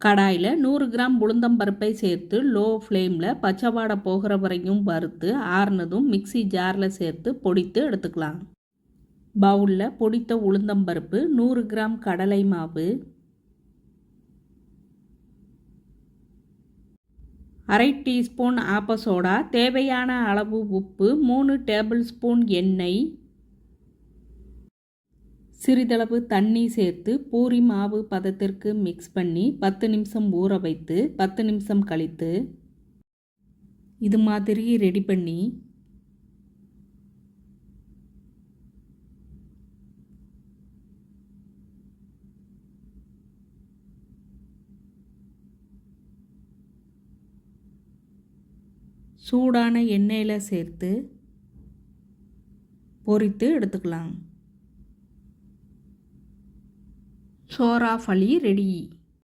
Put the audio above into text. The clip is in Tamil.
கடாயில் 100 கிராம் உளுந்தம்பருப்பை சேர்த்து லோ ஃப்ளேமில் பச்சை வாடை போகிற வரையும் வறுத்து ஆறுனதும் மிக்ஸி ஜாரில் சேர்த்து பொடித்து எடுத்துக்கலாம். பவுலில் பொடித்த உளுந்தம்பருப்பு, 100 கிராம் கடலை மாவு, 1/2 டீஸ்பூன் ஆப்ப சோடா, தேவையான அளவு உப்பு, 3 டேபிள் ஸ்பூன் எண்ணெய், சிறிதளவு தண்ணி சேர்த்து பூரி மாவு பதத்திற்கு மிக்ஸ் பண்ணி 10 நிமிஷம் ஊற வைத்து 10 நிமிஷம் கழித்து இது மாதிரி ரெடி பண்ணி சூடான எண்ணெயில் சேர்த்து பொரித்து எடுத்துக்கலாம். சோறாஃபளி ரெடி.